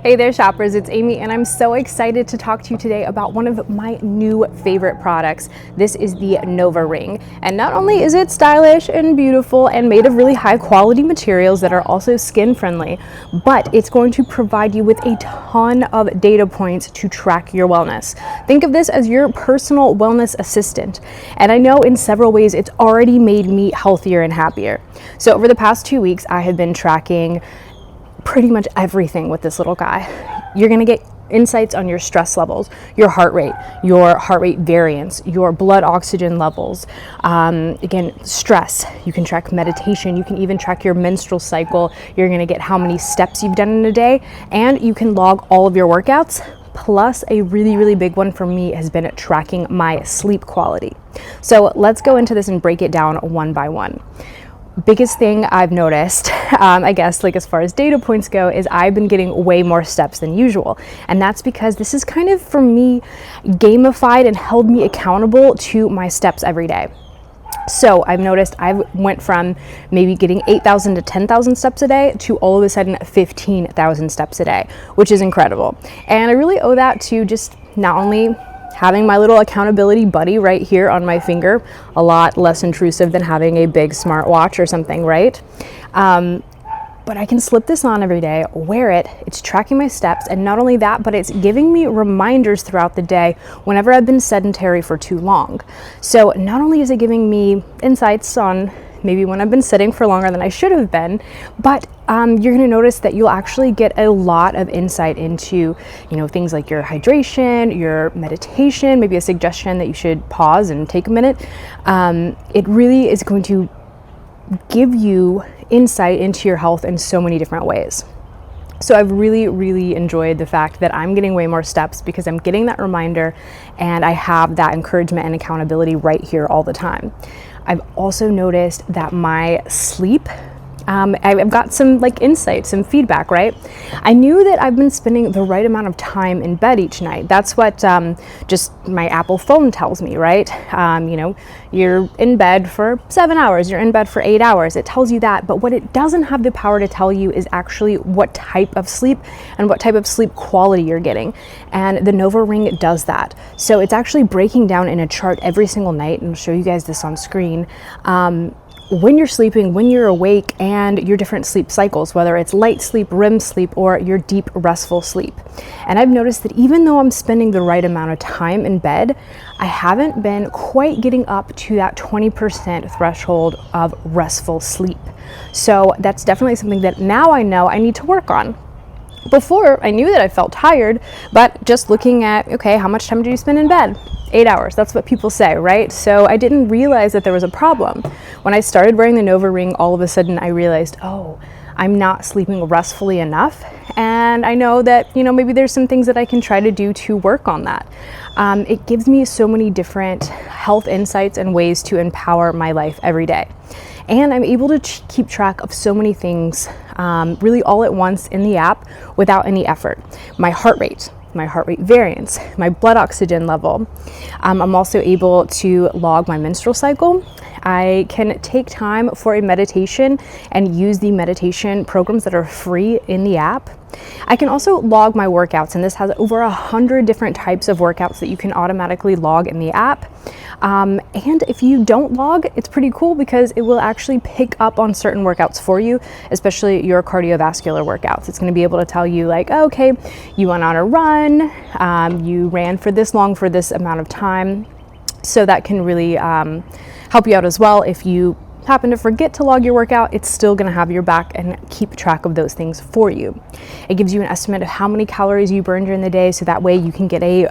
Hey there shoppers, it's Amy and I'm so excited to talk to you today about one of my new favorite products. This is the Nova Ring, and not only is it stylish and beautiful and made of really high quality materials that are also skin friendly, but it's going to provide you with a ton of data points to track your wellness. Think of this as your personal wellness assistant, and I know in several ways it's already made me healthier and happier. So over the past 2 weeks I have been tracking pretty much everything with this little guy. You're gonna get insights on your stress levels, your heart rate variance, your blood oxygen levels, again, stress. You can track meditation, you can even track your menstrual cycle. You're gonna get how many steps you've done in a day, and you can log all of your workouts. Plus, a really big one for me has been tracking my sleep quality. So let's go into this and break it down one by one. Biggest thing I've noticed, I guess, like as far as data points go, is I've been getting way more steps than usual. And that's because this is kind of, for me, gamified and held me accountable to my steps every day. So I've noticed I went from maybe getting 8,000 to 10,000 steps a day to all of a sudden 15,000 steps a day, which is incredible. And I really owe that to just not only having my little accountability buddy right here on my finger, a lot less intrusive than having a big smartwatch or something, right? But I can slip this on every day, wear it, it's tracking my steps, and not only that, but it's giving me reminders throughout the day whenever I've been sedentary for too long. So not only is it giving me insights on maybe when I've been sitting for longer than I should have been, but you're gonna notice that you'll actually get a lot of insight into, things like your hydration, your meditation, maybe a suggestion that you should pause and take a minute. It really is going to give you insight into your health in so many different ways. So I've really enjoyed the fact that I'm getting way more steps because I'm getting that reminder and I have that encouragement and accountability right here all the time. I've also noticed that my sleep, I've got some insights, some feedback, right? I knew that I've been spending the right amount of time in bed each night. That's what just my Apple phone tells me, right? You're in bed for 7 hours, you're in bed for 8 hours. It tells you that, but what it doesn't have the power to tell you is actually what type of sleep and what type of sleep quality you're getting. And the Nova Ring does that. So it's actually breaking down in a chart every single night, and I'll show you guys this on screen. When you're sleeping, when you're awake, and your different sleep cycles, whether it's light sleep, REM sleep, or your deep restful sleep. And I've noticed that even though I'm spending the right amount of time in bed, I haven't been quite getting up to that 20% threshold of restful sleep. So that's definitely something that now I know I need to work on. Before, I knew that I felt tired, but just looking at, okay, how much time do you spend in bed? 8 hours, that's what people say, right? So I didn't realize that there was a problem. When I started wearing the Nova Ring, all of a sudden I realized, oh, I'm not sleeping restfully enough. And I know that, maybe there's some things that I can try to do to work on that. It gives me so many different health insights and ways to empower my life every day. And I'm able to keep track of so many things really all at once in the app without any effort. My heart rate variance, my blood oxygen level. I'm also able to log my menstrual cycle. I can take time for a meditation and use the meditation programs that are free in the app. I can also log my workouts, and this has over 100 different types of workouts that you can automatically log in the app. And if you don't log, it's pretty cool because it will actually pick up on certain workouts for you, especially your cardiovascular workouts. It's going to be able to tell you okay, you went on a run, you ran for this long for this amount of time. So that can really help you out as well. If you happen to forget to log your workout, it's still going to have your back and keep track of those things for you. It gives you an estimate of how many calories you burned during the day, so that way you can get a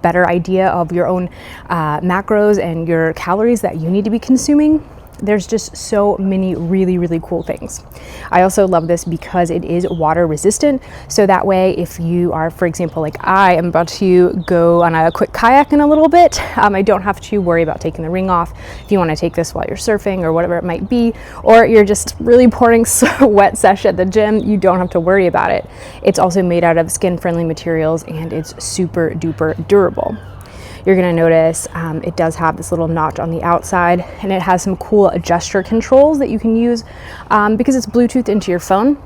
better idea of your own macros and your calories that you need to be consuming. There's just so many really cool things. I also love this because it is water resistant. So that way, if you are, for example, like I am about to go on a quick kayak in a little bit, I don't have to worry about taking the ring off. If you want to take this while you're surfing or whatever it might be, or you're just really pouring sweat sesh at the gym, you don't have to worry about it. It's also made out of skin-friendly materials and it's super duper durable. You're going to notice it does have this little notch on the outside, and it has some cool gesture controls that you can use because it's Bluetooth into your phone.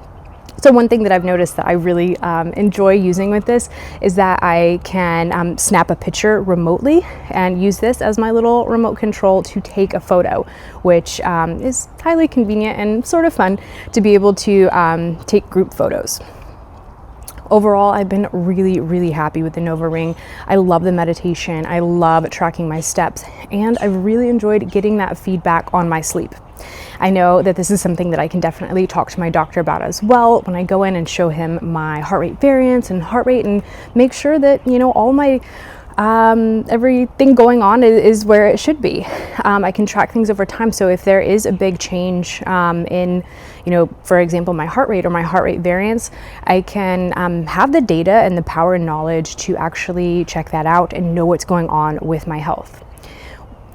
So one thing that I've noticed that I really enjoy using with this is that I can snap a picture remotely and use this as my little remote control to take a photo, which is highly convenient and sort of fun to be able to take group photos. Overall, I've been really happy with the Nova Ring. I love the meditation, I love tracking my steps, and I've really enjoyed getting that feedback on my sleep. I know that this is something that I can definitely talk to my doctor about as well when I go in and show him my heart rate variance and heart rate, and make sure that, you know, all my everything going on is where it should be. I can track things over time, so if there is a big change in, you know, for example, my heart rate or my heart rate variance, I can have the data and the power and knowledge to actually check that out and know what's going on with my health.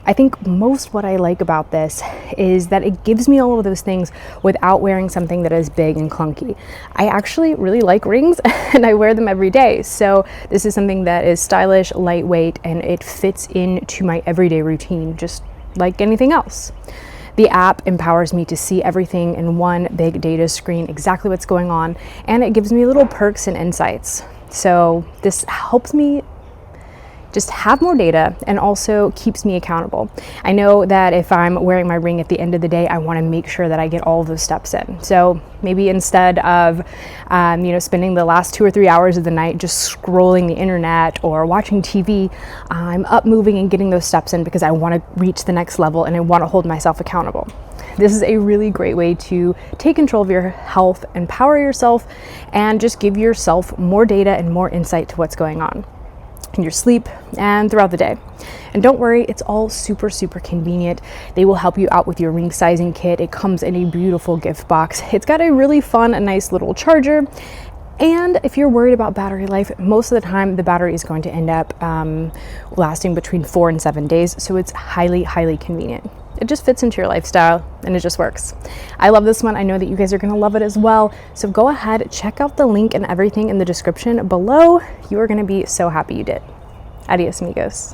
I think most what I like about this is that it gives me all of those things without wearing something that is big and clunky. I actually really like rings and I wear them every day. So this is something that is stylish, lightweight, and it fits into my everyday routine just like anything else. The app empowers me to see everything in one big data screen, exactly what's going on, and it gives me little perks and insights. So this helps me just have more data and also keeps me accountable. I know that if I'm wearing my ring at the end of the day, I want to make sure that I get all of those steps in. So maybe instead of you know, spending the last 2 or 3 hours of the night just scrolling the internet or watching TV, I'm up moving and getting those steps in because I want to reach the next level and I want to hold myself accountable. This is a really great way to take control of your health, empower yourself, and just give yourself more data and more insight to what's going on in your sleep and throughout the day. And don't worry, it's all super convenient. They will help you out with your ring sizing kit. It comes in a beautiful gift box. It's got a really fun and nice little charger. And if you're worried about battery life, most of the time the battery is going to end up lasting between 4 and 7 days. So it's highly convenient. It just fits into your lifestyle and it just works. I love this one. I know that you guys are going to love it as well. So go ahead, check out the link and everything in the description below. You are going to be so happy you did. Adios, amigos.